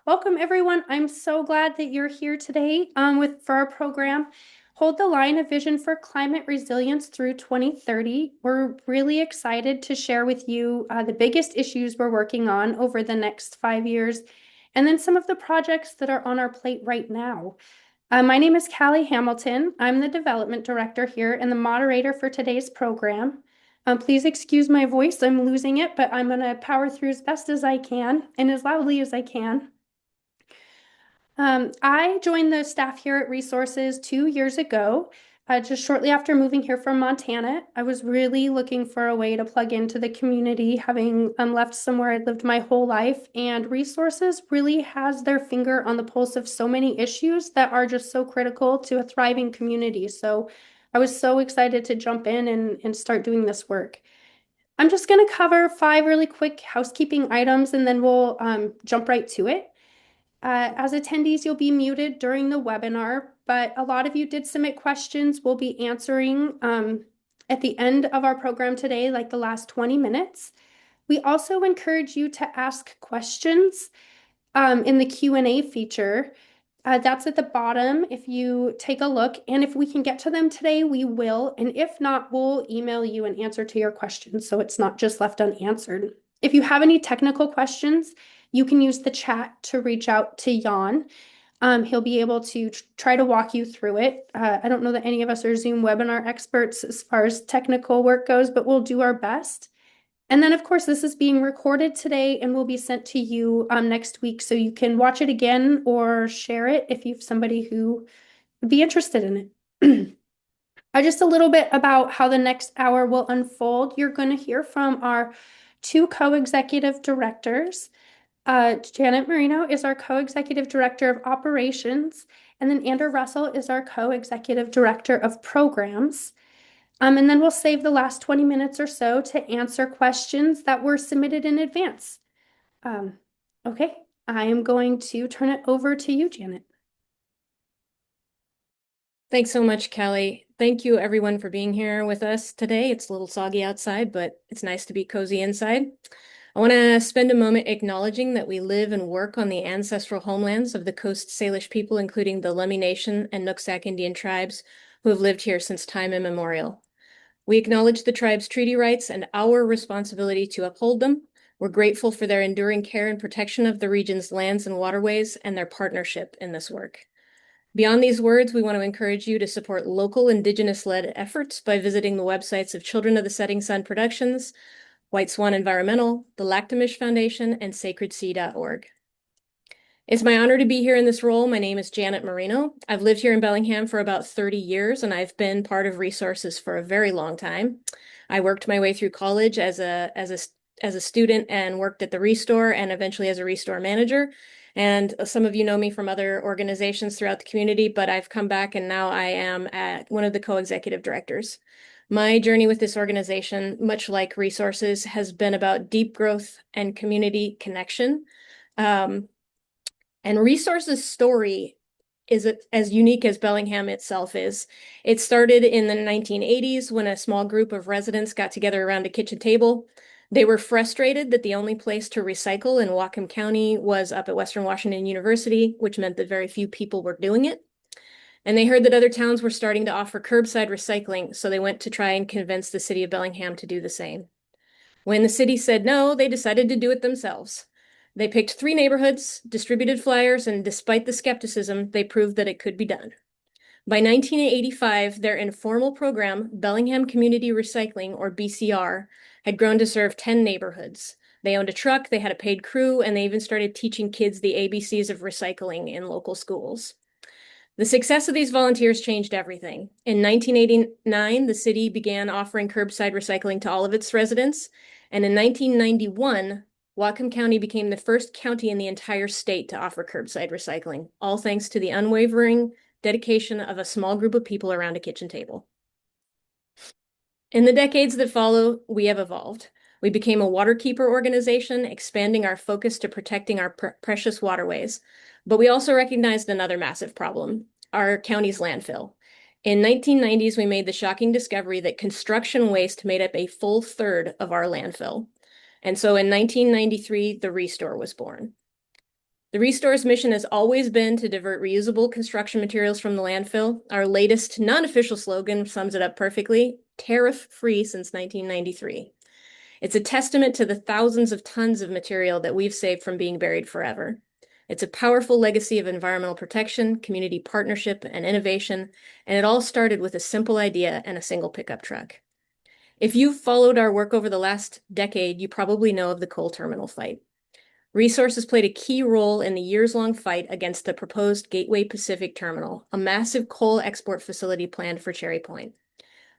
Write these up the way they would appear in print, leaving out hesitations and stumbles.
Welcome, everyone. I'm so glad that you're here today for our program, Hold the Line, a Vision for Climate Resilience through 2030. We're really excited to share with you the biggest issues we're working on over the next 5 years, and then some of the projects that are on our plate right now. My name is Callie Hamilton. I'm the Development Director here and the moderator for today's program. Please excuse my voice. I'm losing it, but I'm going to power through as best as I can and as loudly as I can. I joined the staff here at Resources 2 years ago, just shortly after moving here from Montana. I was really looking for a way to plug into the community, having left somewhere I'd lived my whole life. And Resources really has their finger on the pulse of so many issues that are just so critical to a thriving community. So I was so excited to jump in and start doing this work. I'm just going to cover 5 really quick housekeeping items and then we'll jump right to it. As attendees, you'll be muted during the webinar, but a lot of you did submit questions we'll be answering at the end of our program today, like the last 20 minutes. We also encourage you to ask questions in the Q&A feature. That's at the bottom if you take a look. And if we can get to them today, we will. And if not, we'll email you an answer to your questions so it's not just left unanswered. If you have any technical questions, you can use the chat to reach out to Jan. He'll be able to try to walk you through it. I don't know that any of us are Zoom webinar experts as far as technical work goes, but we'll do our best. And then, of course, this is being recorded today and will be sent to you next week, so you can watch it again or share it if you have somebody who would be interested in it. Just a little bit about how the next hour will unfold. You're going to hear from our 2 co-executive directors. Janet Marino is our co-executive director of operations, and then Andrew Russell is our co-executive director of programs. And then we'll save the last 20 minutes or so to answer questions that were submitted in advance. Okay, I am going to turn it over to you, Janet. Thanks so much, Kelly. Thank you everyone for being here with us today. It's a little soggy outside, but it's nice to be cozy inside. I want to spend a moment acknowledging that we live and work on the ancestral homelands of the Coast Salish people, including the Lummi Nation and Nooksack Indian tribes who have lived here since time immemorial. We acknowledge the tribe's treaty rights and our responsibility to uphold them. We're grateful for their enduring care and protection of the region's lands and waterways and their partnership in this work. Beyond these words, we want to encourage you to support local Indigenous-led efforts by visiting the websites of Children of the Setting Sun Productions, White Swan Environmental, the Lactamish Foundation, and sacredsea.org. It's my honor to be here in this role. My name is Janet Marino. I've lived here in Bellingham for about 30 years, and I've been part of Resources for a very long time. I worked my way through college as a student and worked at the Restore and eventually as a Restore manager. And some of you know me from other organizations throughout the community, but I've come back and now I am at one of the co-executive directors. My journey with this organization, much like Resources, has been about deep growth and community connection. And Resources' story is as unique as Bellingham itself is. It started in the 1980s when a small group of residents got together around a kitchen table. They were frustrated that the only place to recycle in Whatcom County was up at Western Washington University, which meant that very few people were doing it. And they heard that other towns were starting to offer curbside recycling, so they went to try and convince the city of Bellingham to do the same. When the city said no, they decided to do it themselves. They picked 3 neighborhoods, distributed flyers, and despite the skepticism, they proved that it could be done. By 1985, their informal program, Bellingham Community Recycling, or BCR, had grown to serve 10 neighborhoods. They owned a truck, they had a paid crew, and they even started teaching kids the ABCs of recycling in local schools. The success of these volunteers changed everything. In 1989, the city began offering curbside recycling to all of its residents, and in 1991, Whatcom County became the first county in the entire state to offer curbside recycling, all thanks to the unwavering dedication of a small group of people around a kitchen table. In the decades that follow, we have evolved. We became a waterkeeper organization, expanding our focus to protecting our precious waterways. But we also recognized another massive problem, our county's landfill. In 1990s, we made the shocking discovery that construction waste made up a full third of our landfill. And so in 1993, the Restore was born. The Restore's mission has always been to divert reusable construction materials from the landfill. Our latest non-official slogan sums it up perfectly: tariff-free since 1993. It's a testament to the thousands of tons of material that we've saved from being buried forever. It's a powerful legacy of environmental protection, community partnership, and innovation, and it all started with a simple idea and a single pickup truck. If you've followed our work over the last decade, you probably know of the coal terminal fight. Resources played a key role in the years-long fight against the proposed Gateway Pacific Terminal, a massive coal export facility planned for Cherry Point.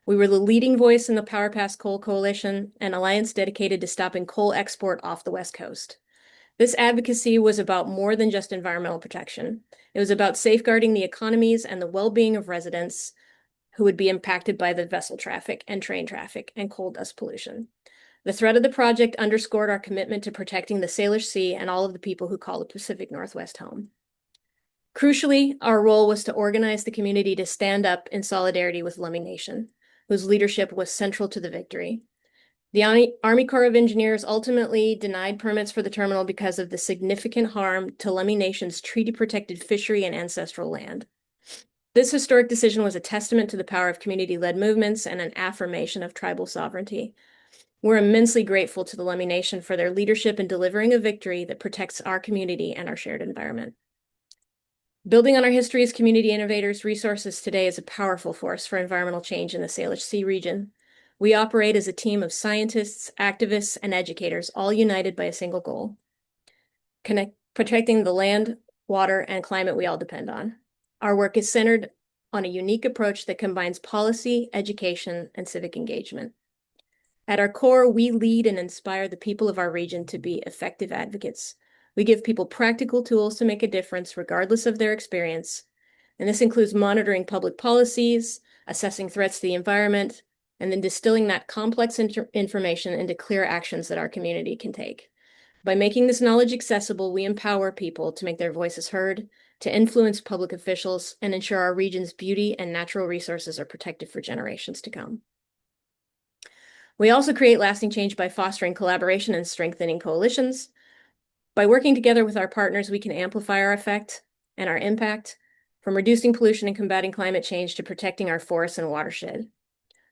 We were the leading voice in the Power Pass Coal Coalition, an alliance dedicated to stopping coal export off the West Coast. This advocacy was about more than just environmental protection. It was about safeguarding the economies and the well-being of residents who would be impacted by the vessel traffic and train traffic and coal dust pollution. The threat of the project underscored our commitment to protecting the Salish Sea and all of the people who call the Pacific Northwest home. Crucially, our role was to organize the community to stand up in solidarity with Lummi Nation, whose leadership was central to the victory. The Army Corps of Engineers ultimately denied permits for the terminal because of the significant harm to Lummi Nation's treaty-protected fishery and ancestral land. This historic decision was a testament to the power of community-led movements and an affirmation of tribal sovereignty. We're immensely grateful to the Lummi Nation for their leadership in delivering a victory that protects our community and our shared environment. Building on our history as community innovators, Resources today is a powerful force for environmental change in the Salish Sea region. We operate as a team of scientists, activists, and educators, all united by a single goal: protecting the land, water, and climate we all depend on. Our work is centered on a unique approach that combines policy, education, and civic engagement. At our core, we lead and inspire the people of our region to be effective advocates. We give people practical tools to make a difference regardless of their experience, and this includes monitoring public policies, assessing threats to the environment, and then distilling that complex information into clear actions that our community can take. By making this knowledge accessible, we empower people to make their voices heard, to influence public officials, and ensure our region's beauty and natural resources are protected for generations to come. We also create lasting change by fostering collaboration and strengthening coalitions. By working together with our partners, we can amplify our effect and our impact, from reducing pollution and combating climate change to protecting our forests and watershed.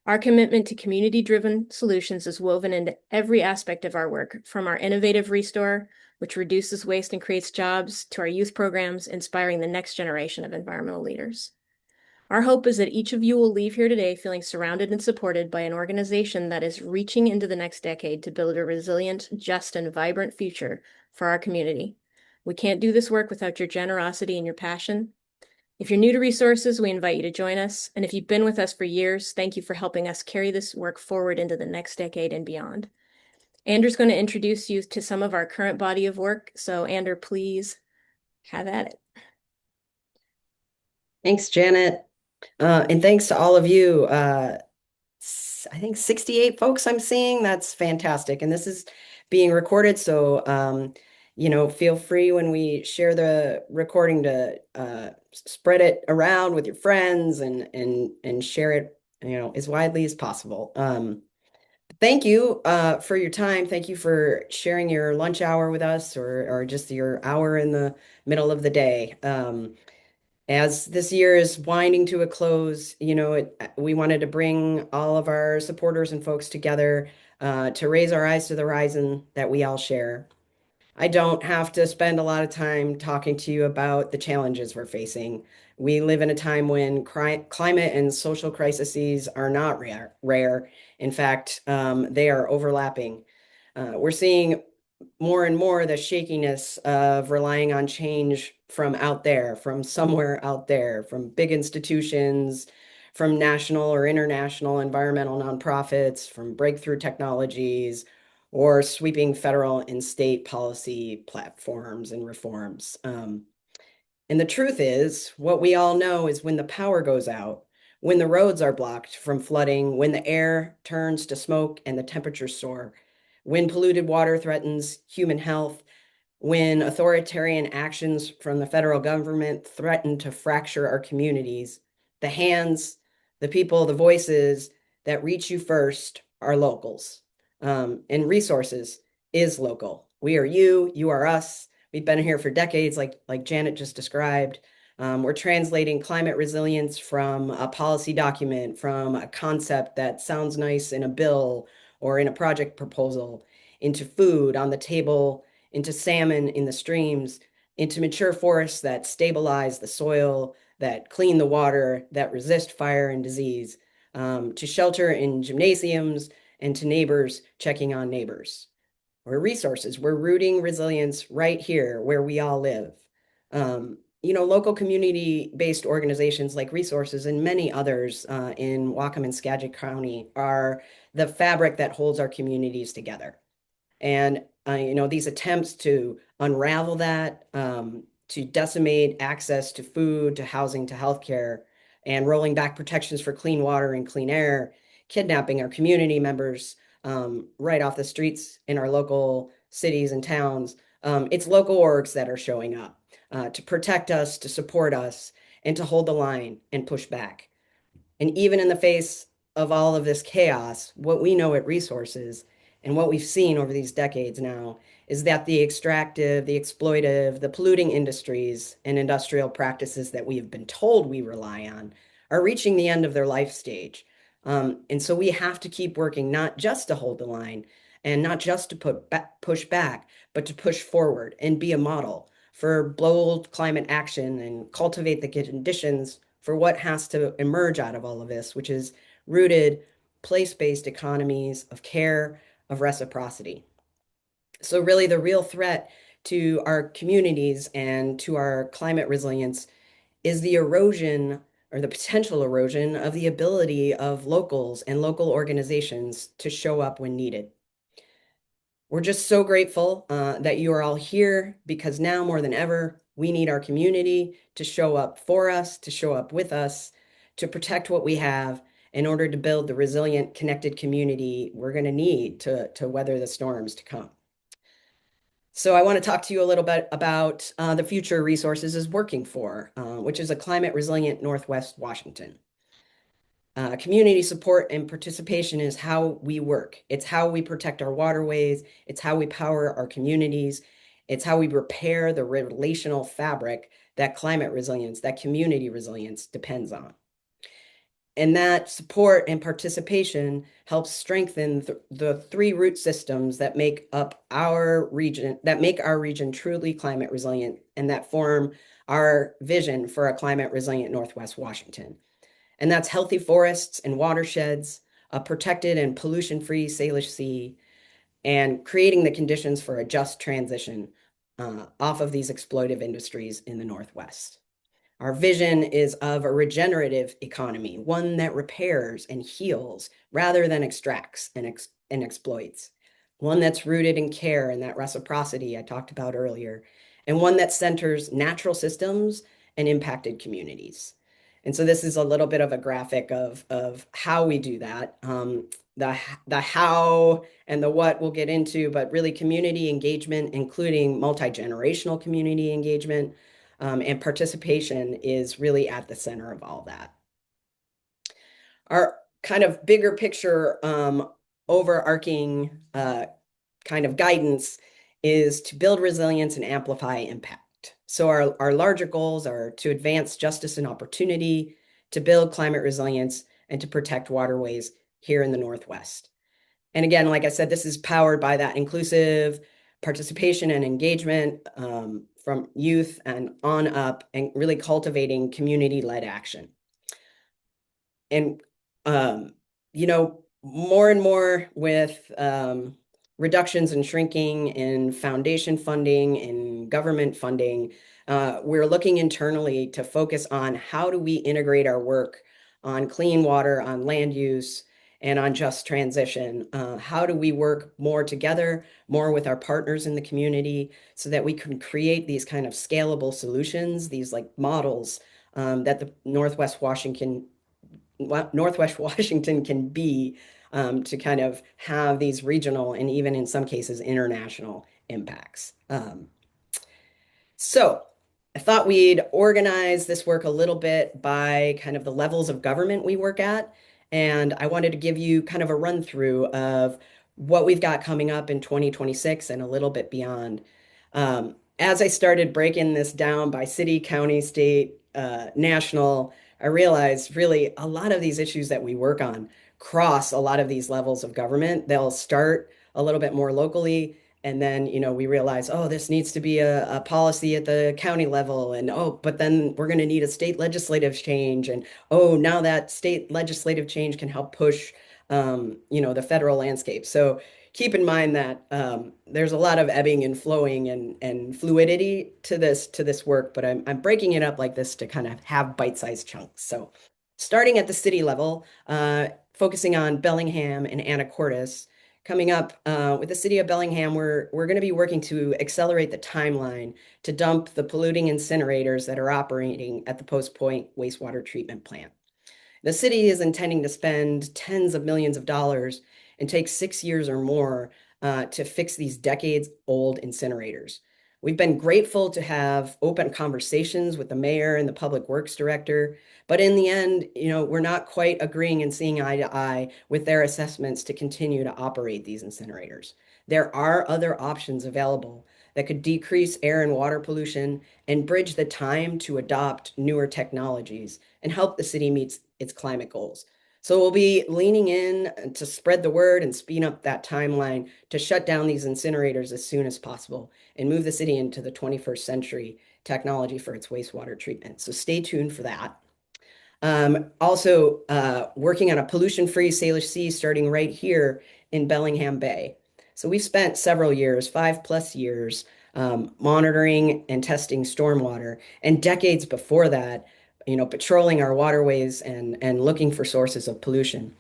Our commitment to community-driven solutions is woven into every aspect of our work, from our innovative Restore, which reduces waste and creates jobs, to our youth programs, inspiring the next generation of environmental leaders. Our hope is that each of you will leave here today feeling surrounded and supported by an organization that is reaching into the next decade to build a resilient, just, and vibrant future for our community. We can't do this work without your generosity and your passion. If you're new to Resources, we invite you to join us. And if you've been with us for years, thank you for helping us carry this work forward into the next decade and beyond. Andrew's going to introduce you to some of our current body of work. So Andrew, please have at it. Thanks, Janet. And thanks to all of you. I think 68 folks I'm seeing. That's fantastic. And this is being recorded. So, feel free when we share the recording to spread it around with your friends and share it, as widely as possible. Thank you for your time. Thank you for sharing your lunch hour with us, or just your hour in the middle of the day. As this year is winding to a close, we wanted to bring all of our supporters and folks together to raise our eyes to the horizon that we all share. I don't have to spend a lot of time talking to you about the challenges we're facing. We live in a time when climate and social crises are not rare. In fact, they are overlapping. We're seeing more and more the shakiness of relying on change from out there, from somewhere out there, from big institutions, from national or international environmental nonprofits, from breakthrough technologies, or sweeping federal and state policy platforms and reforms. And the truth is, what we all know is when the power goes out, when the roads are blocked from flooding, when the air turns to smoke and the temperatures soar, when polluted water threatens human health, when authoritarian actions from the federal government threaten to fracture our communities, the hands, the people, the voices that reach you first are locals. And Resources is local. We are you, you are us. We've been here for decades, like Janet just described. We're translating climate resilience from a policy document, from a concept that sounds nice in a bill or in a project proposal, into food on the table, into salmon in the streams, into mature forests that stabilize the soil, that clean the water, that resist fire and disease, to shelter in gymnasiums, and to neighbors checking on neighbors. Or resources. We're rooting resilience right here where we all live. Local community-based organizations like Resources and many others in Whatcom and Skagit County are the fabric that holds our communities together. And these attempts to unravel that, to decimate access to food, to housing, to healthcare, and rolling back protections for clean water and clean air, kidnapping our community members right off the streets in our local cities and towns. It's local orgs that are showing up to protect us, to support us, and to hold the line and push back. And even in the face of all of this chaos, what we know at Resources and what we've seen over these decades now is that the extractive, the exploitive, the polluting industries and industrial practices that we have been told we rely on are reaching the end of their life stage. And so we have to keep working, not just to hold the line and not just to push back, but to push forward and be a model for bold climate action and cultivate the conditions for what has to emerge out of all of this, which is rooted place-based economies of care, of reciprocity. So really the real threat to our communities and to our climate resilience is the erosion or the potential erosion of the ability of locals and local organizations to show up when needed. We're just so grateful that you are all here because now more than ever, we need our community to show up for us, to show up with us, to protect what we have in order to build the resilient, connected community we're going to need to weather the storms to come. So I want to talk to you a little bit about the future Resources is working for, which is a climate resilient Northwest Washington. Community support and participation is how we work. It's how we protect our waterways. It's how we power our communities. It's how we repair the relational fabric that climate resilience, that community resilience depends on. And that support and participation helps strengthen the three root systems that make up our region, that make our region truly climate resilient, and that form our vision for a climate resilient Northwest Washington. And that's healthy forests and watersheds, a protected and pollution-free Salish Sea, and creating the conditions for a just transition off of these exploitive industries in the Northwest. Our vision is of a regenerative economy, one that repairs and heals rather than extracts and exploits, one that's rooted in care and that reciprocity I talked about earlier, and one that centers natural systems and impacted communities. And so this is a little bit of a graphic of how we do that. The how and the what we'll get into, but really community engagement, including multi-generational community engagement, and participation is really at the center of all that. Our kind of bigger picture, overarching kind of guidance is to build resilience and amplify impact. So our larger goals are to advance justice and opportunity, to build climate resilience, and to protect waterways here in the Northwest. And again, like I said, this is powered by that inclusive participation and engagement from youth and on up, and really cultivating community-led action. And, more and more with reductions and shrinking in foundation funding and government funding, we're looking internally to focus on how do we integrate our work on clean water, on land use, and on just transition. How do we work more together, more with our partners in the community, so that we can create these kind of scalable solutions, these like models that the Northwest Washington can be to kind of have these regional and even in some cases international impacts. So I thought we'd organize this work a little bit by kind of the levels of government we work at. And I wanted to give you kind of a run through of what we've got coming up in 2026 and a little bit beyond. as I started breaking this down by city, county, state, national, I realized really a lot of these issues that we work on cross a lot of these levels of government. They'll start a little bit more locally, and then, we realize, oh, this needs to be a policy at the county level, and oh, but then we're going to need a state legislative change, and oh, now that state legislative change can help push, the federal landscape. So keep in mind that there's a lot of ebbing and flowing and fluidity to this work, but I'm breaking it up like this to kind of have bite-sized chunks. So starting at the city level, focusing on Bellingham and Anacortes. Coming up with the city of Bellingham, we're going to be working to accelerate the timeline to dump the polluting incinerators that are operating at the Post Point wastewater treatment plant. The city is intending to spend tens of millions of dollars and take 6 years or more to fix these decades-old incinerators. We've been grateful to have open conversations with the mayor and the public works director, but in the end, we're not quite agreeing and seeing eye to eye with their assessments to continue to operate these incinerators. There are other options available that could decrease air and water pollution and bridge the time to adopt newer technologies and help the city meet its climate goals. So we'll be leaning in to spread the word and speed up that timeline to shut down these incinerators as soon as possible and move the city into the 21st century technology for its wastewater treatment. So stay tuned for that. Also, working on a pollution-free Salish Sea starting right here in Bellingham Bay. So we've spent several years, 5+ years, monitoring and testing stormwater, and decades before that, patrolling our waterways and looking for sources of pollution.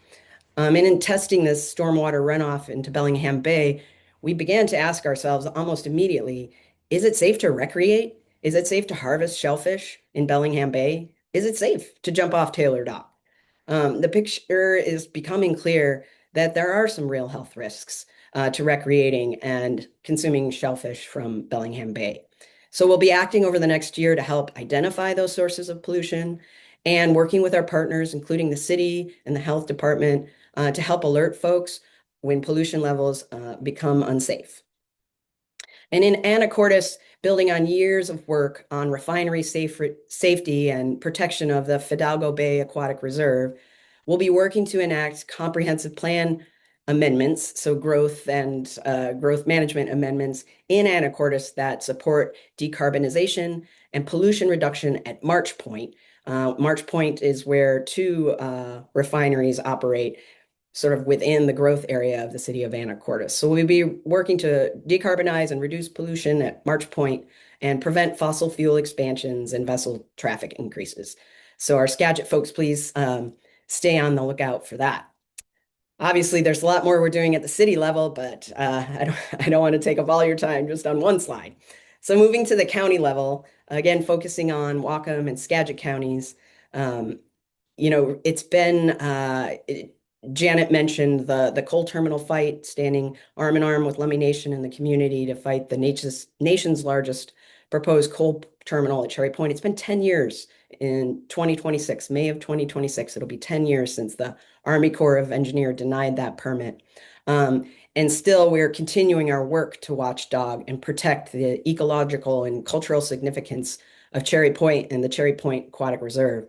And in testing this stormwater runoff into Bellingham Bay, we began to ask ourselves almost immediately, is it safe to recreate? Is it safe to harvest shellfish in Bellingham Bay? Is it safe to jump off Taylor Dock? The picture is becoming clear that there are some real health risks to recreating and consuming shellfish from Bellingham Bay. So we'll be acting over the next year to help identify those sources of pollution and working with our partners, including the city and the health department, to help alert folks when pollution levels become unsafe. And in Anacortes, building on years of work on refinery safety and protection of the Fidalgo Bay Aquatic Reserve, we'll be working to enact comprehensive plan amendments, so growth and growth management amendments in Anacortes that support decarbonization and pollution reduction at March Point. March Point is where two refineries operate sort of within the growth area of the city of Anacortes. So we'll be working to decarbonize and reduce pollution at March Point and prevent fossil fuel expansions and vessel traffic increases. So our Skagit folks, please stay on the lookout for that. Obviously, there's a lot more we're doing at the city level, but I don't want to take up all your time just on one slide. So moving to the county level, again, focusing on Whatcom and Skagit counties, it's been Janet mentioned the coal terminal fight, standing arm in arm with Lummi Nation and the community to fight the nation's largest proposed coal terminal at Cherry Point. It's been 10 years in 2026, May of 2026. It'll be 10 years since the Army Corps of Engineers denied that permit. And still, we're continuing our work to watchdog and protect the ecological and cultural significance of Cherry Point and the Cherry Point Aquatic Reserve.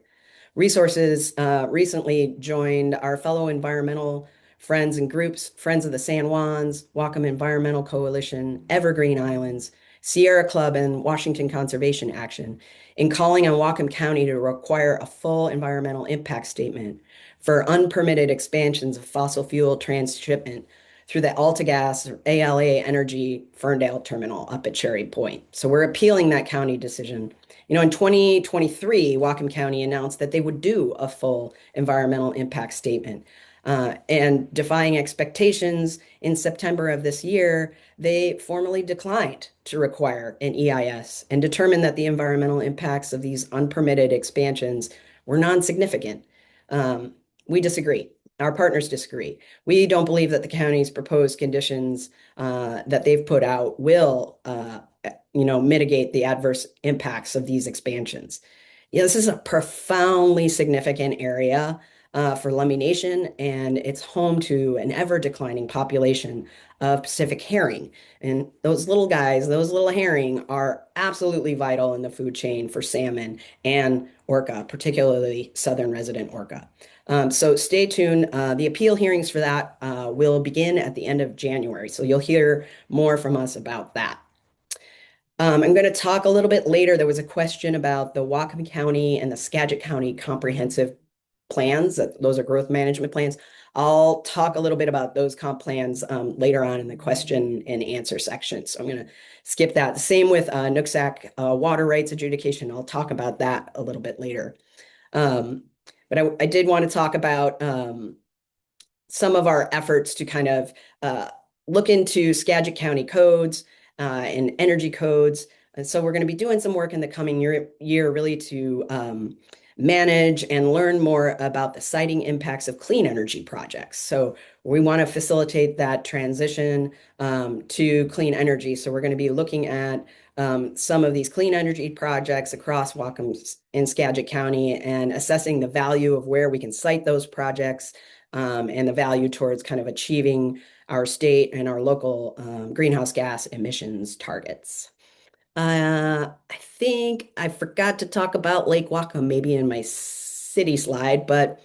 Resources recently joined our fellow environmental friends and groups, Friends of the San Juans, Whatcom Environmental Coalition, Evergreen Islands, Sierra Club, and Washington Conservation Action in calling on Whatcom County to require a full environmental impact statement for unpermitted expansions of fossil fuel transshipment through the AltaGas or ALA Energy Ferndale terminal up at Cherry Point. So we're appealing that county decision. In 2023, Whatcom County announced that they would do a full environmental impact statement. And defying expectations, in September of this year, they formally declined to require an EIS and determined that the environmental impacts of these unpermitted expansions were non-significant. We disagree. Our partners disagree. We don't believe that the county's proposed conditions that they've put out will mitigate the adverse impacts of these expansions. This is a profoundly significant area for Lummi Nation, and it's home to an ever-declining population of Pacific herring. And those little guys, those little herring are absolutely vital in the food chain for salmon and orca, particularly southern resident orca. So stay tuned. The appeal hearings for that will begin at the end of January. So you'll hear more from us about that. I'm going to talk a little bit later. There was a question about the Whatcom County and the Skagit County comprehensive plans. Those are growth management plans. I'll talk a little bit about those comp plans later on in the question and answer section. So I'm going to skip that. The same with Nooksack water rights adjudication. I'll talk about that a little bit later. But I did want to talk about some of our efforts to kind of look into Skagit County codes and energy codes. And so we're going to be doing some work in the coming year really to manage and learn more about the siting impacts of clean energy projects. So we want to facilitate that transition to clean energy. So we're going to be looking at some of these clean energy projects across Whatcom and Skagit County and assessing the value of where we can site those projects and the value towards kind of achieving our state and our local greenhouse gas emissions targets. I think I forgot to talk about Lake Whatcom maybe in my city slide, but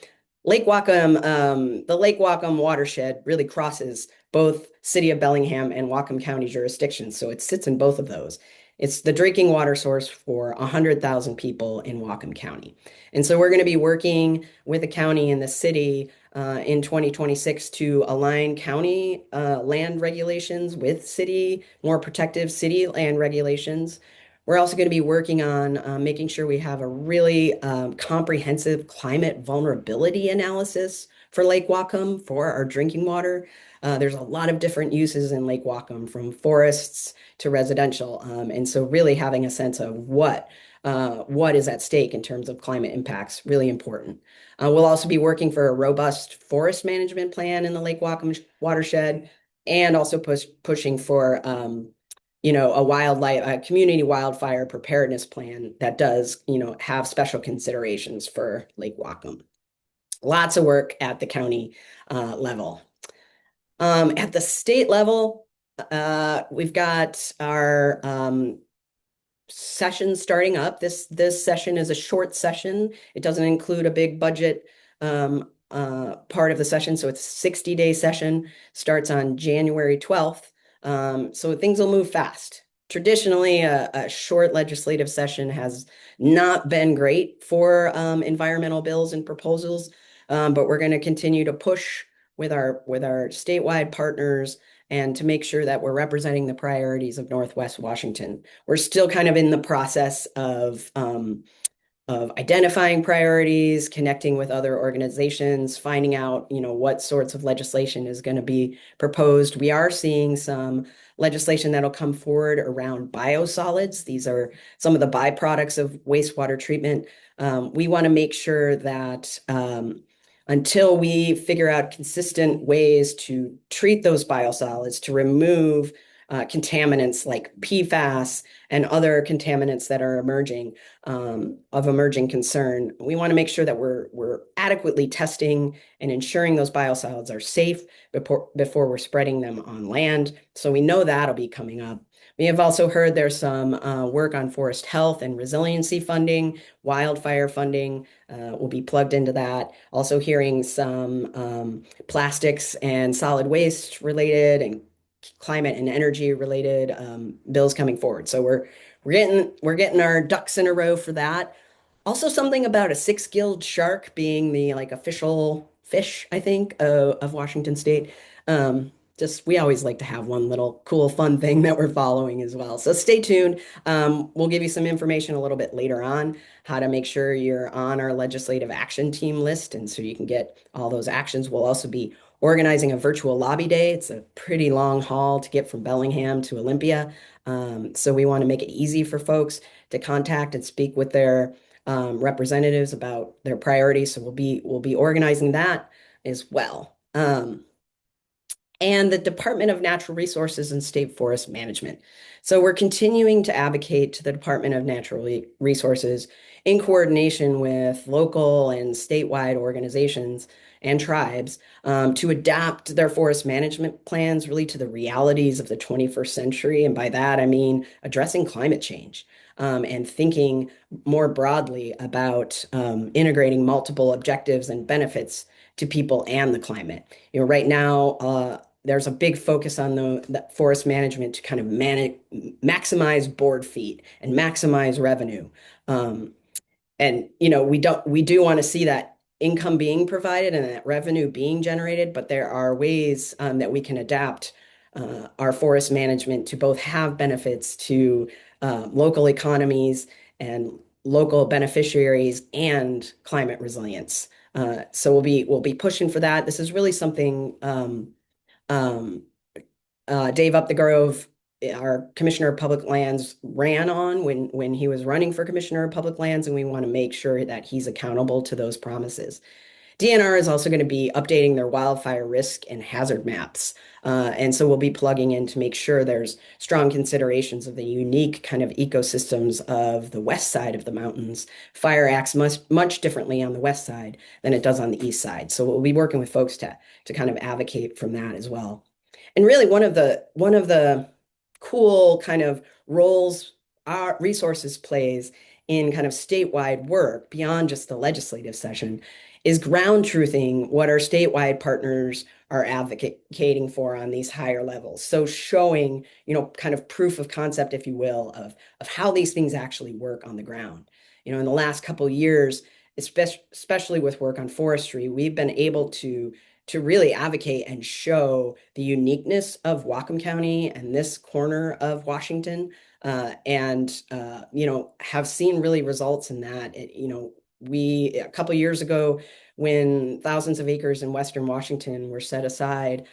Lake Whatcom, the Lake Whatcom watershed really crosses both City of Bellingham and Whatcom County jurisdictions, so it sits in both of those. It's the drinking water source for 100,000 people in Whatcom County. And so we're going to be working with the county and the city in 2026 to align county land regulations with city, more protective city land regulations. We're also going to be working on making sure we have a really comprehensive climate vulnerability analysis for Lake Whatcom for our drinking water. There's a lot of different uses in Lake Whatcom, from forests to residential. And so really having a sense of what is at stake in terms of climate impacts, really important. We'll also be working for a robust forest management plan in the Lake Whatcom watershed, and also pushing for a community wildfire preparedness plan that does, have special considerations for Lake Whatcom. Lots of work at the county level. At the state level, we've got our session starting up. This session is a short session. It doesn't include a big budget part of the session, so it's a 60-day session. Starts on January 12th. So things will move fast. Traditionally, a short legislative session has not been great for environmental bills and proposals, but we're going to continue to push with our statewide partners and to make sure that we're representing the priorities of Northwest Washington. We're still kind of in the process of identifying priorities, connecting with other organizations, finding out, what sorts of legislation is going to be proposed. We are seeing some legislation that'll come forward around biosolids. These are some of the byproducts of wastewater treatment. We want to make sure that until we figure out consistent ways to treat those biosolids, to remove contaminants like PFAS and other contaminants that are emerging of emerging concern. We want to make sure that we're adequately testing and ensuring those biosolids are safe before we're spreading them on land. So we know that'll be coming up. We have also heard there's some work on forest health and resiliency funding, wildfire funding will be plugged into that. Also hearing some plastics and solid waste related and climate and energy related bills coming forward. So we're getting our ducks in a row for that. Also something about a six-gilled shark being the official fish, I think, of Washington State. Just we always like to have one little cool fun thing that we're following as well. So stay tuned. We'll give you some information a little bit later on how to make sure you're on our legislative action team list, and so you can get all those actions. We'll also be organizing a virtual lobby day. It's a pretty long haul to get from Bellingham to Olympia. So we want to make it easy for folks to contact and speak with their representatives about their priorities. So we'll be organizing that as well. And the Department of Natural Resources and State Forest Management. So we're continuing to advocate to the Department of Natural Resources in coordination with local and statewide organizations and tribes to adapt their forest management plans really to the realities of the 21st century. And by that, I mean addressing climate change and thinking more broadly about integrating multiple objectives and benefits to people and the climate. Right now, there's a big focus on the forest management to kind of maximize board feet and maximize revenue. Um, and we do want to see that income being provided and that revenue being generated, but there are ways that we can adapt our forest management to both have benefits to local economies and local beneficiaries and climate resilience. So we'll be pushing for that. This is really something um, Dave Up the Grove, our Commissioner of Public Lands, ran on when he was running for Commissioner of Public Lands, and we want to make sure that he's accountable to those promises. DNR is also going to be updating their wildfire risk and hazard maps. And so we'll be plugging in to make sure there's strong considerations of the unique kind of ecosystems of the west side of the mountains. Fire acts much differently on the west side than it does on the east side. So we'll be working with folks to kind of advocate from that as well. And really one of the cool kind of roles our resources plays in kind of statewide work beyond just the legislative session is ground truthing what our statewide partners are advocating for on these higher levels. So showing, kind of proof of concept, if you will, of how these things actually work on the ground. In the last couple of years, especially with work on forestry, we've been able to really advocate and show the uniqueness of Whatcom County and this corner of Washington, and have seen really results in that. We a couple years ago, when thousands of acres in Western Washington were set aside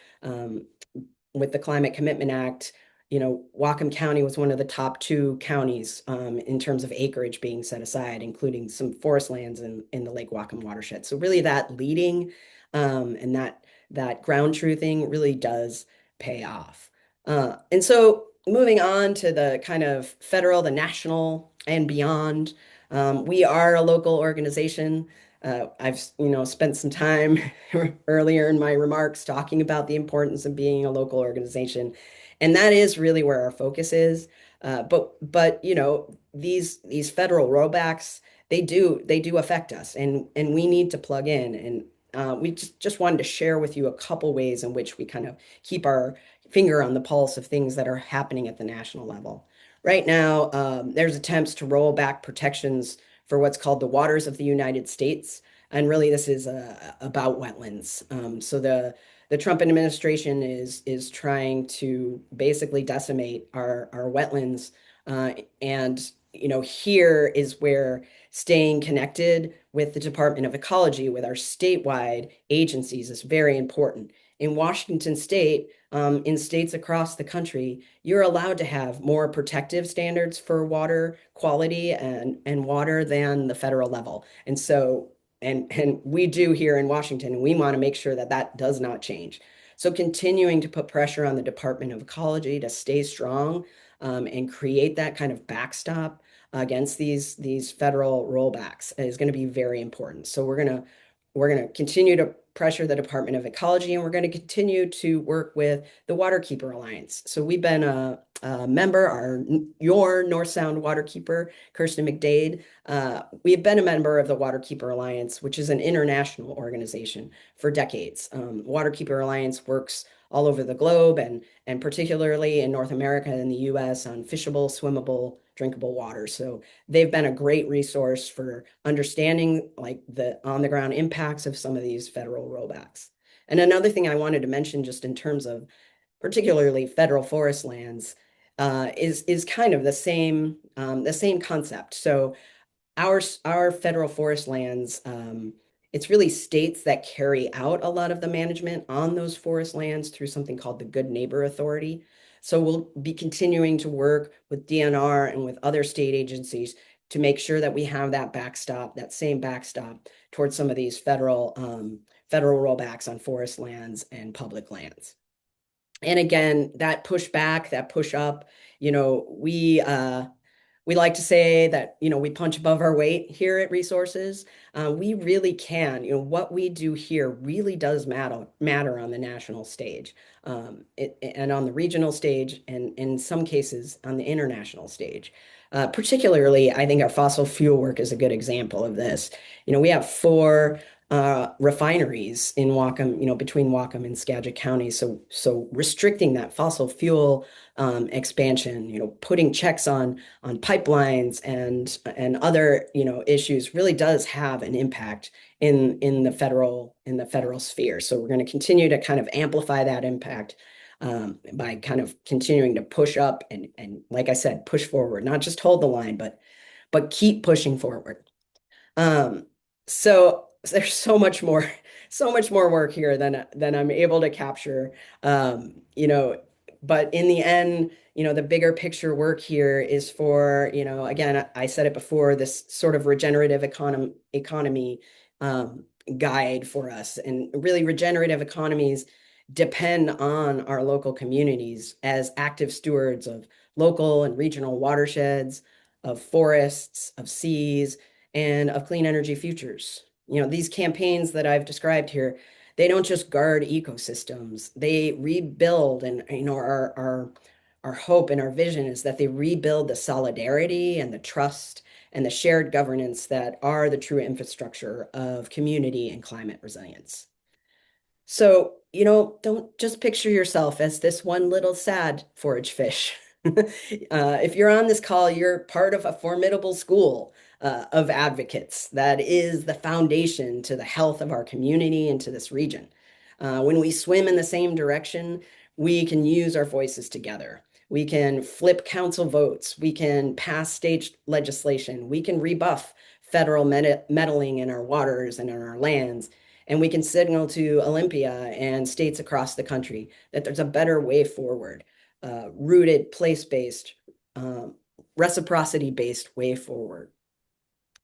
with the Climate Commitment Act, Whatcom County was one of the top two counties in terms of acreage being set aside, including some forest lands in the Lake Whatcom watershed. So really that leading and that ground truthing really does pay off. And so moving on to the kind of federal, the national, and beyond, we are a local organization. I've spent some time earlier in my remarks talking about the importance of being a local organization, and that is really where our focus is. But these federal rollbacks, they do affect us, and we need to plug in. And we just wanted to share with you a couple ways in which we kind of keep our finger on the pulse of things that are happening at the national level. Right now, there's attempts to roll back protections for what's called the waters of the United States. And really, this is about wetlands. So the Trump administration is trying to basically decimate our wetlands. And here is where staying connected with the Department of Ecology, with our statewide agencies, is very important. In Washington State, in states across the country, you're allowed to have more protective standards for water quality and water than the federal level. And so, and we do here in Washington, and we want to make sure that that does not change. So continuing to put pressure on the Department of Ecology to stay strong and create that kind of backstop against these federal rollbacks is going to be very important. So we're going to continue to pressure the Department of Ecology, and we're going to continue to work with the Waterkeeper Alliance. So we've been a member, your North Sound Waterkeeper, Kirsten McDade. We've been a member of the Waterkeeper Alliance, which is an international organization for decades. Waterkeeper Alliance works all over the globe and particularly in North America and the US on fishable, swimmable, drinkable water. So they've been a great resource for understanding like the on the ground impacts of some of these federal rollbacks. And another thing I wanted to mention just in terms of particularly federal forest lands is kind of the same concept. So our federal forest lands, it's really states that carry out a lot of the management on those forest lands through something called the Good Neighbor Authority. So we'll be continuing to work with DNR and with other state agencies to make sure that we have that backstop, that same backstop towards some of these federal rollbacks on forest lands and public lands. And again, that push back, that push up We like to say that, we punch above our weight here at Resources. We really can. What we do here really does matter on the national stage, and on the regional stage, and in some cases on the international stage. Particularly, I think our fossil fuel work is a good example of this. We have four refineries in Whatcom, between Whatcom and Skagit County. So restricting that fossil fuel expansion, putting checks on pipelines and other issues really does have an impact in the federal sphere. So we're going to continue to kind of amplify that impact by kind of continuing to push up and like I said, push forward, not just hold the line, but keep pushing forward. So there's so much more work here than I'm able to capture. But in the end, the bigger picture work here is for, again, I said it before, this sort of regenerative economy guide for us. And really regenerative economies depend on our local communities as active stewards of local and regional watersheds, of forests, of seas, and of clean energy futures. These campaigns that I've described here, they don't just guard ecosystems, they rebuild. And our hope and our vision is that they rebuild the solidarity and the trust and the shared governance that are the true infrastructure of community and climate resilience. So, don't just picture yourself as this one little sad forage fish. If you're on this call, you're part of a formidable school of advocates that is the foundation to the health of our community and to this region. When we swim in the same direction, we can use our voices together. We can flip council votes. We can pass state legislation. We can rebuff federal meddling in our waters and in our lands. And we can signal to Olympia and states across the country that there's a better way forward, rooted, place-based, reciprocity-based way forward.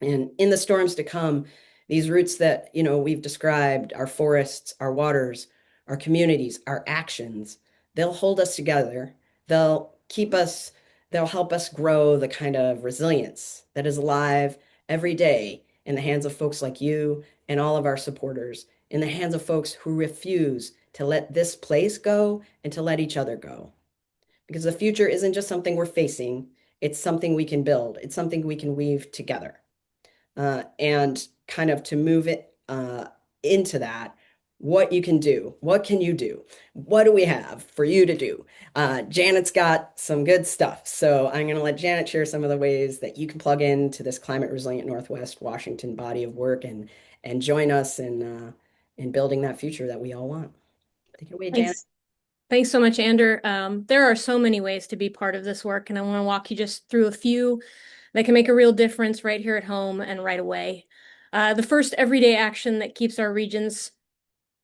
And in the storms to come, these roots that, we've described, our forests, our waters, our communities, our actions, they'll hold us together. They'll keep us, they'll help us grow the kind of resilience that is alive every day in the hands of folks like you and all of our supporters, in the hands of folks who refuse to let this place go and to let each other go. Because the future isn't just something we're facing, it's something we can build, it's something we can weave together. And kind of to move it into that, what you can do, what can you do? What do we have for you to do? Janet's got some good stuff. So I'm going to let Janet share some of the ways that you can plug into this Climate Resilient Northwest Washington body of work and join us in building that future that we all want. Take it away, Janet. Thanks. Thanks so much, Ander. There are so many ways to be part of this work, and I want to walk you just through a few that can make a real difference right here at home and right away. The first everyday action that keeps our region's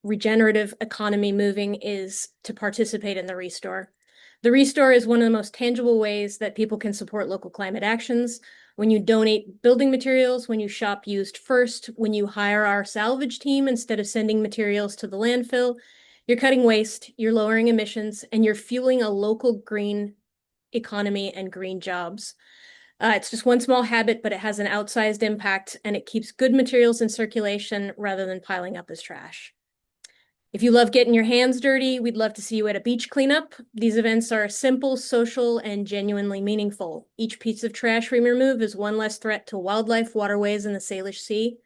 regenerative economy moving is to participate in the Restore. The Restore is one of the most tangible ways that people can support local climate actions. When you donate building materials, when you shop used first, when you hire our salvage team instead of sending materials to the landfill, you're cutting waste, you're lowering emissions, and you're fueling a local green economy and green jobs. It's just one small habit, but it has an outsized impact, and it keeps good materials in circulation rather than piling up as trash. If you love getting your hands dirty, we'd love to see you at a beach cleanup. These events are simple, social, and genuinely meaningful. Each piece of trash we remove is one less threat to wildlife, waterways, and the Salish Sea.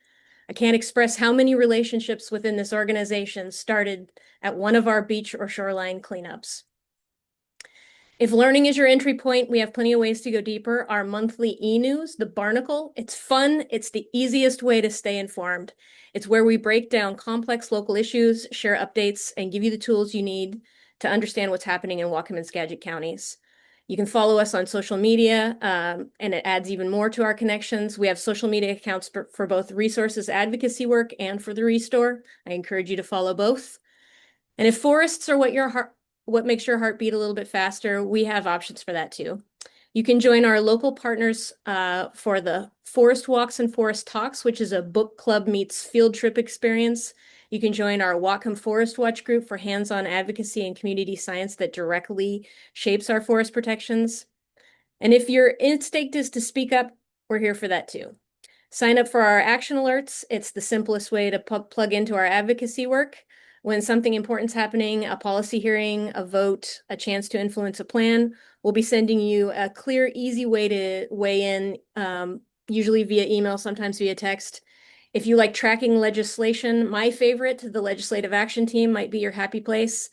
I can't express how many relationships within this organization started at one of our beach or shoreline cleanups. If learning is your entry point, we have plenty of ways to go deeper. Our monthly e-news, The Barnacle, it's fun. It's the easiest way to stay informed. It's where we break down complex local issues, share updates, and give you the tools you need to understand what's happening in Whatcom and Skagit counties. You can follow us on social media, and it adds even more to our connections. We have social media accounts for both resources advocacy work and for the Restore. I encourage you to follow both. And if forests are what makes your heart beat a little bit faster, we have options for that too. You can join our local partners for the Forest Walks and Forest Talks, which is a book club meets field trip experience. You can join our Whatcom Forest Watch group for hands-on advocacy and community science that directly shapes our forest protections. And if your instinct is to speak up, we're here for that too. Sign up for our action alerts. It's the simplest way to plug into our advocacy work. When something important's happening, a policy hearing, a vote, a chance to influence a plan, we'll be sending you a clear, easy way to weigh in, usually via email, sometimes via text. If you like tracking legislation, my favorite, the Legislative Action Team, might be your happy place.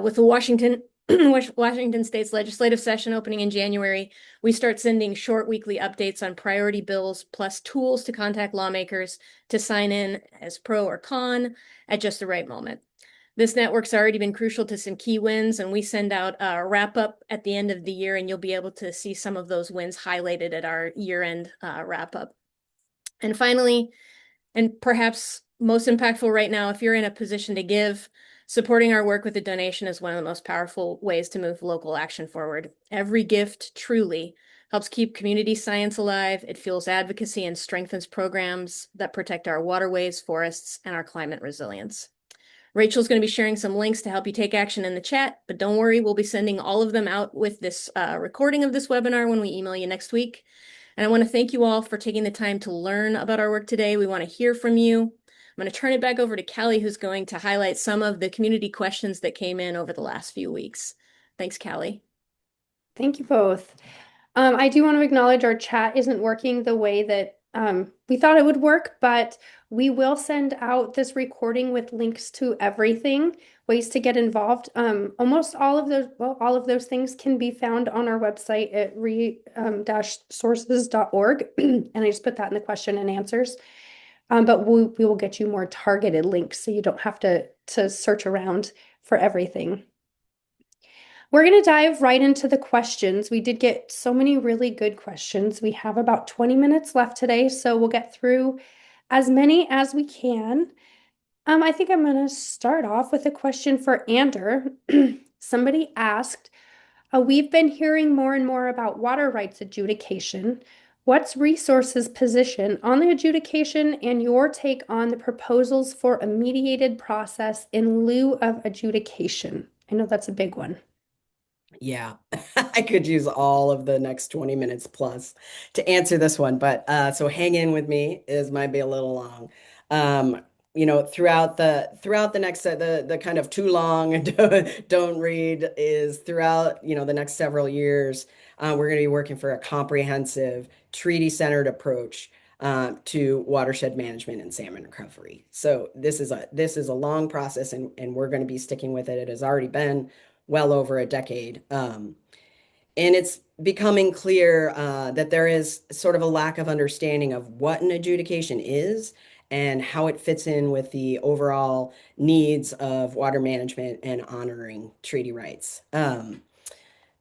With the Washington State's legislative session opening in January, we start sending short weekly updates on priority bills, plus tools to contact lawmakers to sign in as pro or con at just the right moment. This network's already been crucial to some key wins, and we send out a wrap up at the end of the year, and you'll be able to see some of those wins highlighted at our year-end wrap up. And finally, and perhaps most impactful right now, if you're in a position to give, supporting our work with a donation is one of the most powerful ways to move local action forward. Every gift truly helps keep community science alive. It fuels advocacy and strengthens programs that protect our waterways, forests, and our climate resilience. Rachel's going to be sharing some links to help you take action in the chat, but don't worry, we'll be sending all of them out with this recording of this webinar when we email you next week. And I want to thank you all for taking the time to learn about our work today. We want to hear from you. I'm going to turn it back over to Callie, who's going to highlight some of the community questions that came in over the last few weeks. Thanks, Callie. Thank you both. I do want to acknowledge our chat isn't working the way that we thought it would work, but we will send out this recording with links to everything, ways to get involved. Almost all of those, well, all of those things can be found on our website at re-sources.org. And I just put that in the question and answers. But we will get you more targeted links so you don't have to search around for everything. We're going to dive right into the questions. We did get so many really good questions. We have about 20 minutes left today, so we'll get through as many as we can. I think I'm going to start off with a question for Ander. Somebody asked, we've been hearing more and more about water rights adjudication. What's Resources' position on the adjudication and your take on the proposals for a mediated process in lieu of adjudication? I know that's a big one. Yeah, I could use all of the next 20 minutes plus to answer this one, but so hang in with me. It might be a little long. Throughout the next the kind of too long and don't read is throughout, the next several years, we're going to be working for a comprehensive treaty-centered approach to watershed management and salmon recovery. So this is a long process, and we're going to be sticking with it. It has already been well over a decade. And it's becoming clear that there is sort of a lack of understanding of what an adjudication is and how it fits in with the overall needs of water management and honoring treaty rights.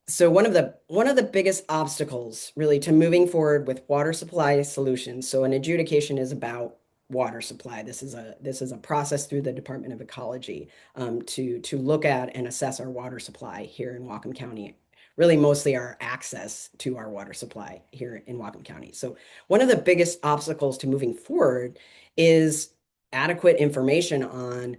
So one of the biggest obstacles really to moving forward with water supply solutions. So an adjudication is about water supply. This is a process through the Department of Ecology to look at and assess our water supply here in Whatcom County. Really, mostly our access to our water supply here in Whatcom County. So one of the biggest obstacles to moving forward is adequate information on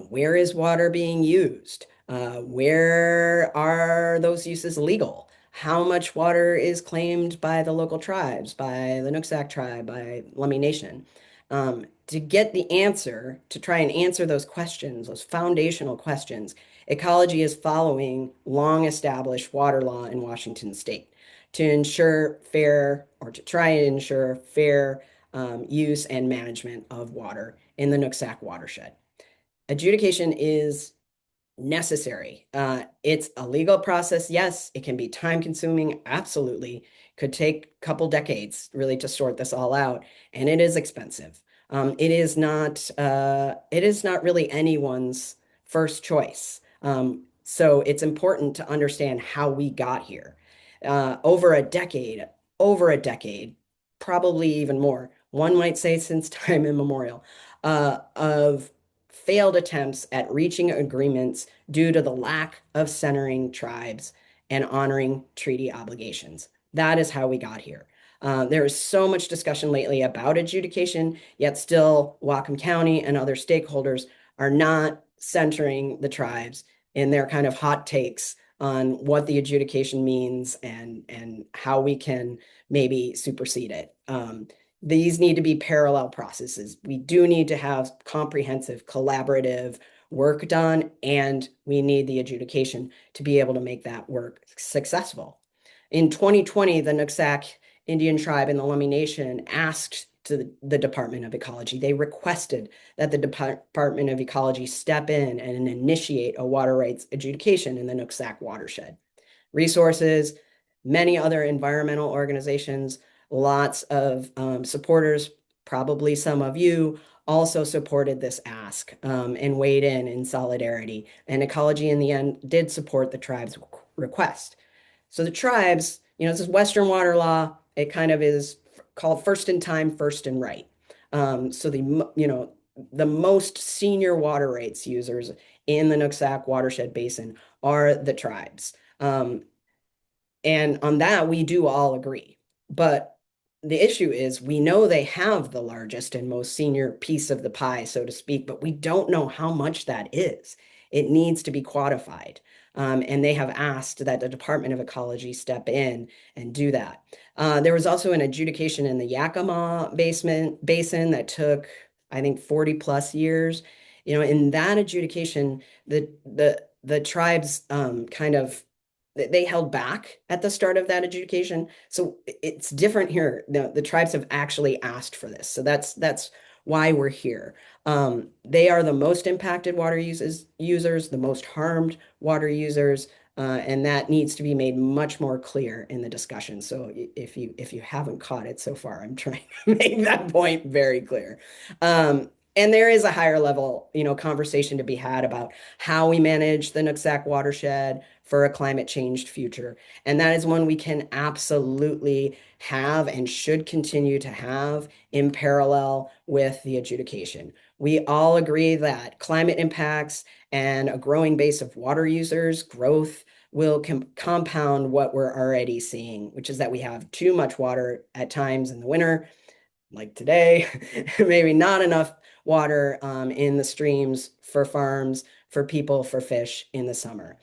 where is water being used? Where are those uses legal? How much water is claimed by the local tribes, by the Nooksack tribe, by Lummi Nation? To get the answer, to try and answer those questions, those foundational questions, ecology is following long-established water law in Washington state to ensure fair, or to try and ensure fair use and management of water in the Nooksack watershed. Adjudication is necessary. It's a legal process. Yes, it can be time consuming. Absolutely. Could take a couple decades really to sort this all out. And it is expensive. It is not really anyone's first choice. So it's important to understand how we got here. Over a decade, probably even more, one might say since time immemorial, of failed attempts at reaching agreements due to the lack of centering tribes and honoring treaty obligations. That is how we got here. There is so much discussion lately about adjudication, yet still Whatcom County and other stakeholders are not centering the tribes in their kind of hot takes on what the adjudication means and how we can maybe supersede it. These need to be parallel processes. We do need to have comprehensive collaborative work done, and we need the adjudication to be able to make that work successful. In 2020, the Nooksack Indian tribe in the Lummi Nation asked to the Department of Ecology, they requested that the Department of Ecology step in and initiate a water rights adjudication in the Nooksack watershed. Resources, many other environmental organizations, lots of supporters, probably some of you also supported this ask and weighed in solidarity. And Ecology in the end did support the tribe's request. So the tribes, this is Western water law. It kind of is called first in time, first in right. So the most senior water rights users in the Nooksack watershed basin are the tribes. And on that, we do all agree. But the issue is we know they have the largest and most senior piece of the pie, so to speak, but we don't know how much that is. It needs to be quantified. And they have asked that the Department of Ecology step in and do that. There was also an adjudication in the Yakima basin that took, I think, 40 plus years. In that adjudication, the tribes kind of they held back at the start of that adjudication. So it's different here. The tribes have actually asked for this. So that's why we're here. They are the most impacted water users, the most harmed water users, and that needs to be made much more clear in the discussion. So if you haven't caught it so far, I'm trying to make that point very clear. And there is a higher level, conversation to be had about how we manage the Nooksack watershed for a climate changed future. And that is one we can absolutely have and should continue to have in parallel with the adjudication. We all agree that climate impacts and a growing base of water users growth will compound what we're already seeing, which is that we have too much water at times in the winter, like today, maybe not enough water in the streams for farms, for people, for fish in the summer.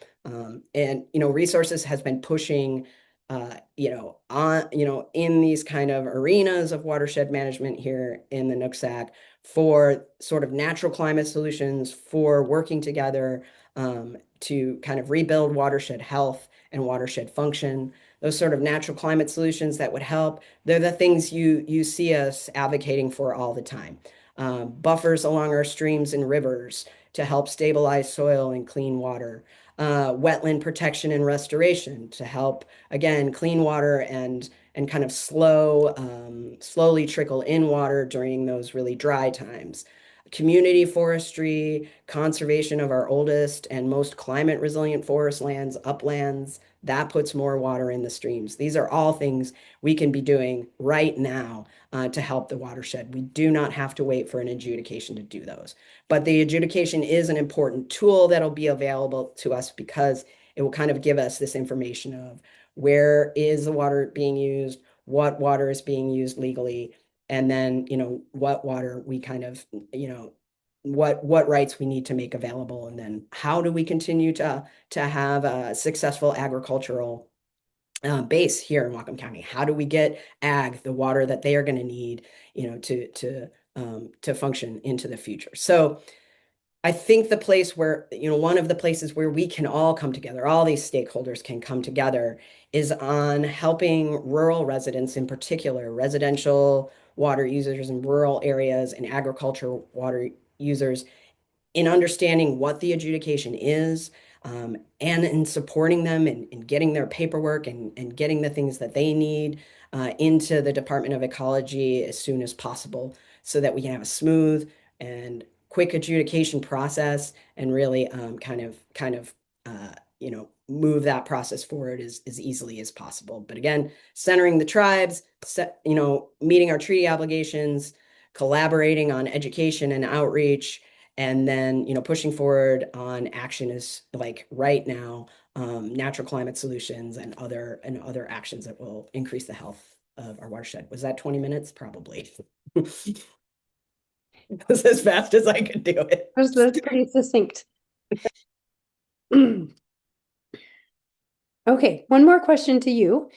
And resources has been pushing in these kind of arenas of watershed management here in the Nooksack for sort of natural climate solutions, for working together to kind of rebuild watershed health and watershed function. Those sort of natural climate solutions that would help, they're the things you see us advocating for all the time. Buffers along our streams and rivers to help stabilize soil and clean water. Wetland protection and restoration to help, again, clean water and kind of slowly trickle in water during those really dry times. Community forestry, conservation of our oldest and most climate resilient forest lands, uplands, that puts more water in the streams. These are all things we can be doing right now to help the watershed. We do not have to wait for an adjudication to do those. But the adjudication is an important tool that'll be available to us because it will kind of give us this information of where is the water being used, what water is being used legally, and then, what water we kind of, what rights we need to make available, and then how do we continue to have a successful agricultural base here in Whatcom County? How do we get ag the water that they are going to need, to function into the future? So I think the place where, one of the places where we can all come together, all these stakeholders can come together, is on helping rural residents, in particular, residential water users in rural areas and agricultural water users, in understanding what the adjudication is, and in supporting them and getting their paperwork and getting the things that they need into the Department of Ecology as soon as possible so that we can have a smooth and quick adjudication process and really move that process forward as easily as possible. But again, centering the tribes, meeting our treaty obligations, collaborating on education and outreach, and then pushing forward on action is like right now, natural climate solutions and other actions that will increase the health of our watershed. Was that 20 minutes? Probably. That's as fast as I could do it. That's pretty succinct. Okay, one more question to you.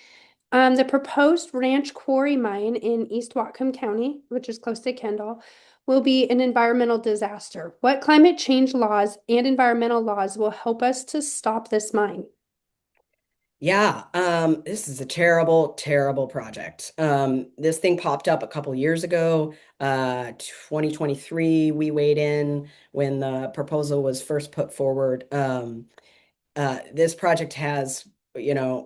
The proposed Ranch Quarry mine in East Whatcom County, which is close to Kendall, will be an environmental disaster. What climate change laws and environmental laws will help us to stop this mine? Yeah, this is a terrible, terrible project. This thing popped up a couple years ago. 2023, we weighed in when the proposal was first put forward. This project has, in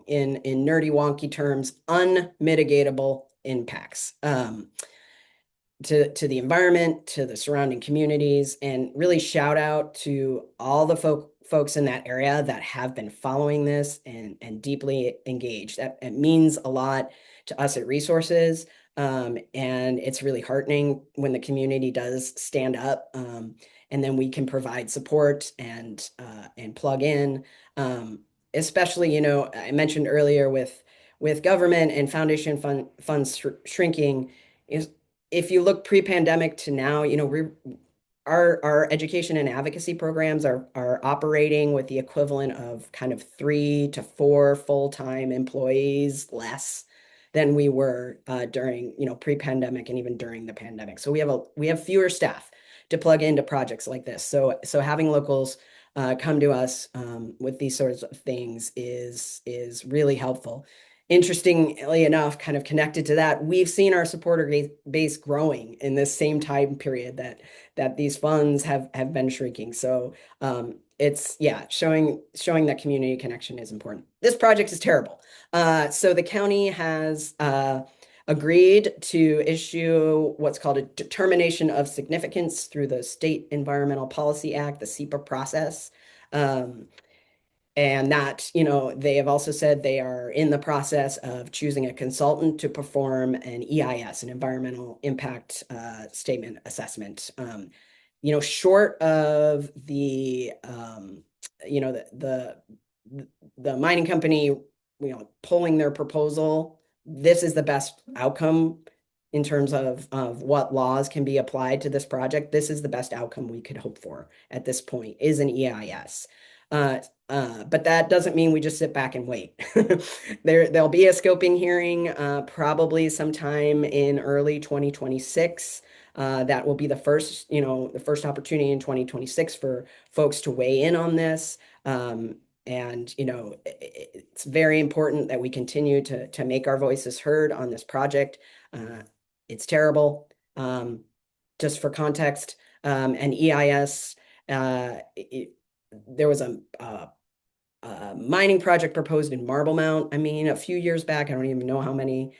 nerdy wonky terms, unmitigatable impacts. To the environment, to the surrounding communities, and really shout out to all the folks in that area that have been following this and deeply engaged. That it means a lot to us at Resources, and it's really heartening when the community does stand up, and then we can provide support and plug in. Especially, I mentioned earlier with government and foundation funds shrinking is if you look pre-pandemic to now, our education and advocacy programs are operating with the equivalent of kind of 3 to 4 full-time employees less than we were during, pre-pandemic and even during the pandemic. So we have fewer staff to plug into projects like this. So having locals come to us with these sorts of things is really helpful. Interestingly enough, kind of connected to that, we've seen our supporter base growing in this same time period that these funds have been shrinking. So it's yeah, showing that community connection is important. This project is terrible. So the county has agreed to issue what's called a determination of significance through the State Environmental Policy Act, the SEPA process. Um, and that, they have also said they are in the process of choosing a consultant to perform an EIS, an environmental impact statement assessment. Short of you know, the mining company, pulling their proposal, this is the best outcome in terms of what laws can be applied to this project. This is the best outcome we could hope for at this point is an EIS. But that doesn't mean we just sit back and wait. There'll be a scoping hearing probably sometime in early 2026. That will be the first opportunity in 2026 for folks to weigh in on this. And it's very important that we continue to make our voices heard on this project. It's terrible. Just for context, an EIS, there was a mining project proposed in Marble Mount. I mean, a few years back, I don't even know how many.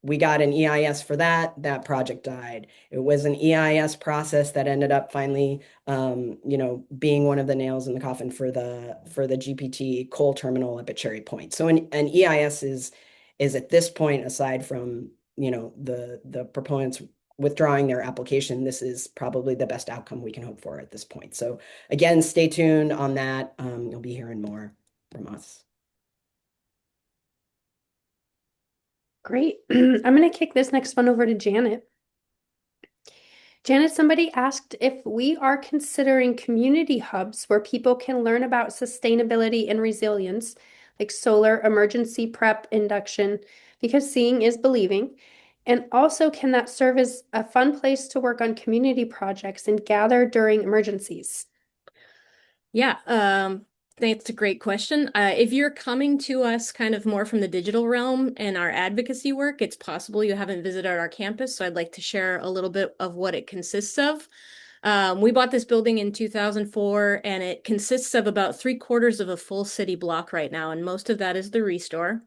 We got an EIS for that. That project died. It was an EIS process that ended up finally, being one of the nails in the coffin for the GPT coal terminal up at Cherry Point. So an EIS is at this point, aside from the proponents withdrawing their application, this is probably the best outcome we can hope for at this point. So again, stay tuned on that. You'll be hearing more from us. Great. I'm going to kick this next one over to Janet. Janet, somebody asked if we are considering community hubs where people can learn about sustainability and resilience, like solar emergency prep induction, because seeing is believing. And also, can that serve as a fun place to work on community projects and gather during emergencies? Yeah, that's a great question. If you're coming to us kind of more from the digital realm and our advocacy work, it's possible you haven't visited our campus, so I'd like to share a little bit of what it consists of. We bought this building in 2004, and it consists of about 3/4 of a full city block right now, and most of that is the Restore.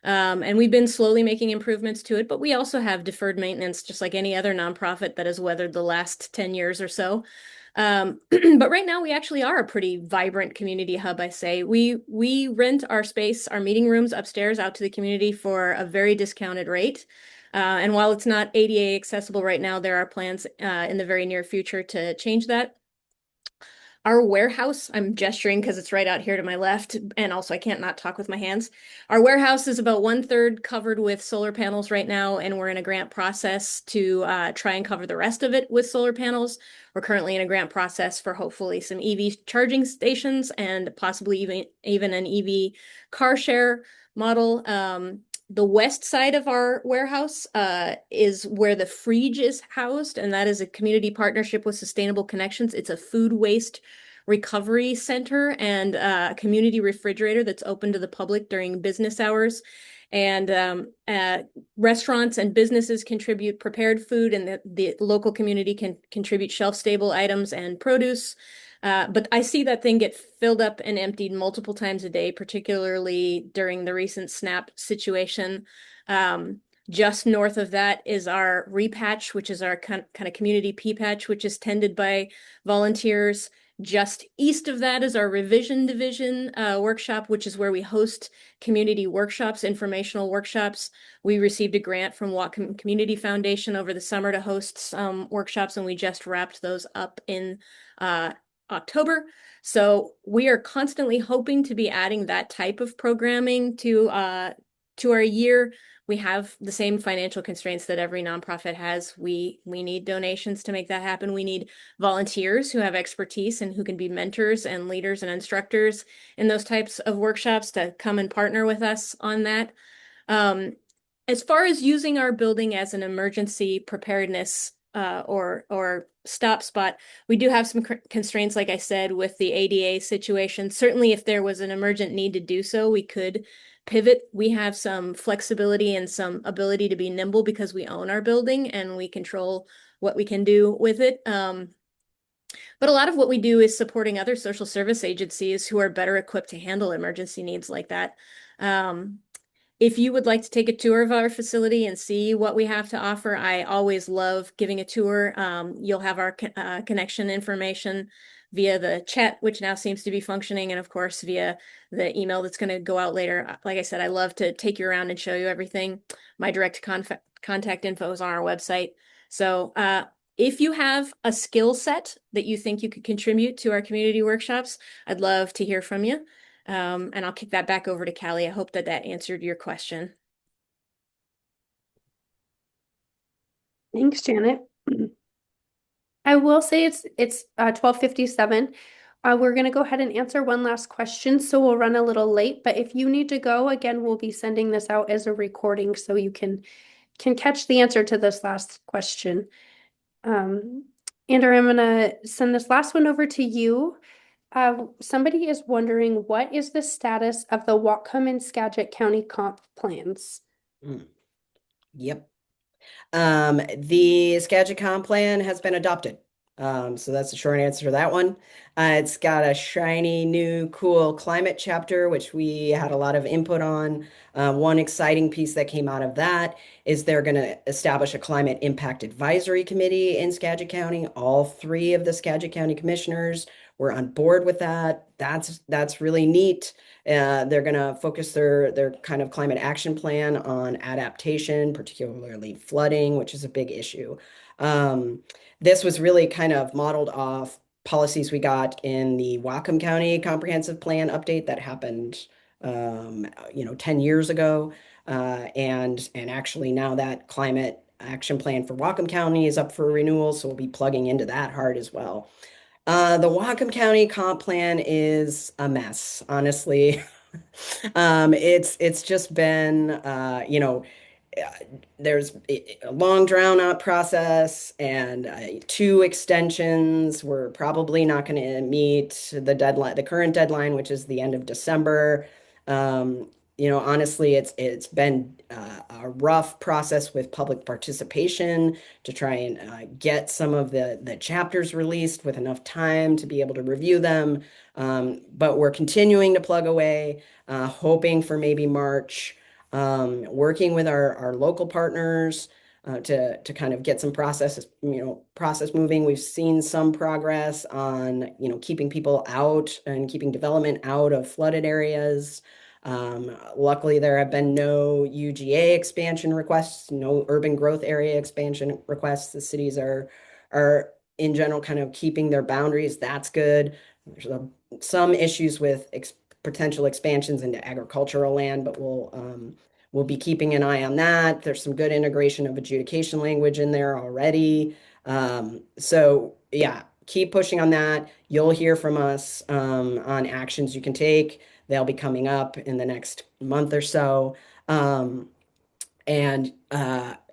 And we've been slowly making improvements to it, but we also have deferred maintenance, just like any other nonprofit that has weathered the last 10 years or so. But right now we actually are a pretty vibrant community hub, I say. We rent our space, our meeting rooms upstairs out to the community for a very discounted rate. And while it's not ADA accessible right now, there are plans in the very near future to change that. Our warehouse, I'm gesturing because it's right out here to my left, and also I can't not talk with my hands. Our warehouse is about 1/3 covered with solar panels right now, and we're in a grant process to try and cover the rest of it with solar panels. We're currently in a grant process for hopefully some EV charging stations and possibly even an EV car share model. The west side of our warehouse is where the Frege is housed, and that is a community partnership with Sustainable Connections. It's a food waste recovery center and a community refrigerator that's open to the public during business hours. And restaurants and businesses contribute prepared food, and the local community can contribute shelf-stable items and produce. But I see that thing get filled up and emptied multiple times a day, particularly during the recent SNAP situation. Just north of that is our repatch, which is our kind of community pea patch, which is tended by volunteers. Just east of that is our revision division workshop, which is where we host community workshops, informational workshops. We received a grant from Whatcom Community Foundation over the summer to host some workshops, and we just wrapped those up in October. So we are constantly hoping to be adding that type of programming to our year. We have the same financial constraints that every nonprofit has. We need donations to make that happen. We need volunteers who have expertise and who can be mentors and leaders and instructors in those types of workshops to come and partner with us on that. As far as using our building as an emergency preparedness or stop spot, we do have some constraints, like I said, with the ADA situation. Certainly, if there was an emergent need to do so, we could pivot. We have some flexibility and some ability to be nimble because we own our building and we control what we can do with it. But a lot of what we do is supporting other social service agencies who are better equipped to handle emergency needs like that. If you would like to take a tour of our facility and see what we have to offer, I always love giving a tour. You'll have our connection information via the chat, which now seems to be functioning, and of course via the email that's going to go out later. Like I said, I love to take you around and show you everything. My direct contact info is on our website. So if you have a skill set that you think you could contribute to our community workshops, I'd love to hear from you. And I'll kick that back over to Callie. I hope that answered your question. Thanks, Janet. I will say it's 12:57. We're gonna go ahead and answer one last question, so we'll run a little late. But if you need to go, again, we'll be sending this out as a recording so you can catch the answer to this last question. Andrew, I'm gonna send this last one over to you. Somebody is wondering, what is the status of the Whatcom and Skagit County comp plans? Yep. The Skagit Comp plan has been adopted. So that's the short answer to that one. It's got a shiny, new, cool climate chapter, which we had a lot of input on. One exciting piece that came out of that is they're going to establish a climate impact advisory committee in Skagit County. All three of the Skagit County commissioners were on board with that. That's really neat. They're going to focus their kind of climate action plan on adaptation, particularly flooding, which is a big issue. This was really kind of modeled off policies we got in the Whatcom County Comprehensive Plan update that happened, 10 years ago. And actually now that climate action plan for Whatcom County is up for renewal, so we'll be plugging into that hard as well. The Whatcom County comp plan is a mess, honestly. It's just been, there's a long drawn out process and two extensions. We're probably not going to meet the deadline, the current deadline, which is the end of December. Honestly, it's been a rough process with public participation to try and get some of the chapters released with enough time to be able to review them. But we're continuing to plug away, hoping for maybe March, working with our local partners to kind of get some process moving. We've seen some progress on, keeping people out and keeping development out of flooded areas. Luckily, there have been no UGA expansion requests, no urban growth area expansion requests. The cities are in general kind of keeping their boundaries. That's good. There's some issues with potential expansions into agricultural land, but we'll be keeping an eye on that. There's some good integration of adjudication language in there already. So yeah, keep pushing on that. You'll hear from us on actions you can take. They'll be coming up in the next month or so. And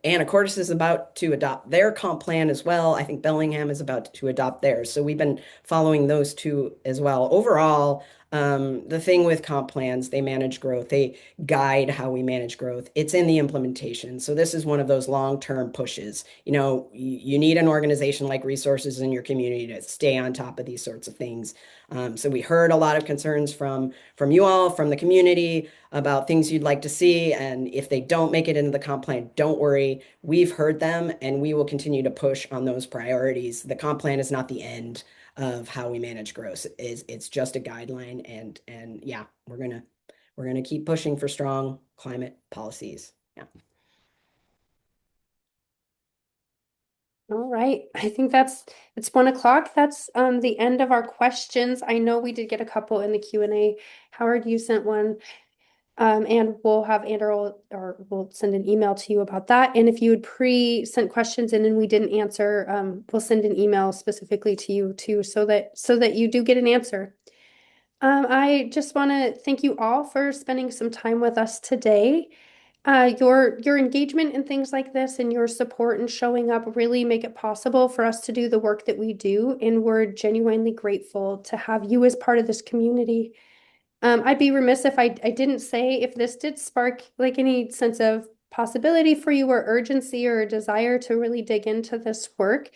Anacortes is about to adopt their comp plan as well. I think Bellingham is about to adopt theirs. So we've been following those two as well. Overall, the thing with comp plans, they manage growth. They guide how we manage growth. It's in the implementation. So this is one of those long-term pushes. You know, you need an organization like Resources in your community to stay on top of these sorts of things. So we heard a lot of concerns from you all, from the community about things you'd like to see. And if they don't make it into the comp plan, don't worry. We've heard them and we will continue to push on those priorities. The comp plan is not the end of how we manage growth. It's just a guideline and yeah, we're gonna keep pushing for strong climate policies. Yeah. All right. I think it's 1 o'clock. That's the end of our questions. I know we did get a couple in the Q&A. Howard, you sent one. And we'll have Andrew or we'll send an email to you about that. And if you had pre-sent questions in and we didn't answer, we'll send an email specifically to you too, so that you do get an answer. I just want to thank you all for spending some time with us today. Your engagement in things like this and your support and showing up really make it possible for us to do the work that we do, and we're genuinely grateful to have you as part of this community. I'd be remiss if I didn't say if this did spark like any sense of possibility for you or urgency or a desire to really dig into this work.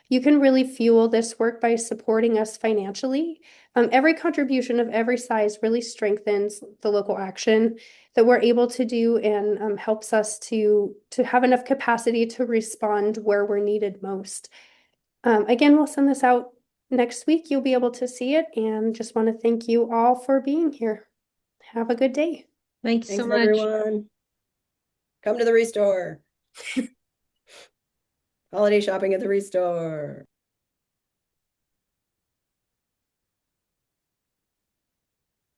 You can really fuel this work by supporting us financially. Every contribution of every size really strengthens the local action that we're able to do and helps us to have enough capacity to respond where we're needed most. Again, we'll send this out next week. You'll be able to see it, and just want to thank you all for being here. Have a good day. Thanks so Thanks, much. everyone. Come to the Restore. Holiday shopping at the Restore.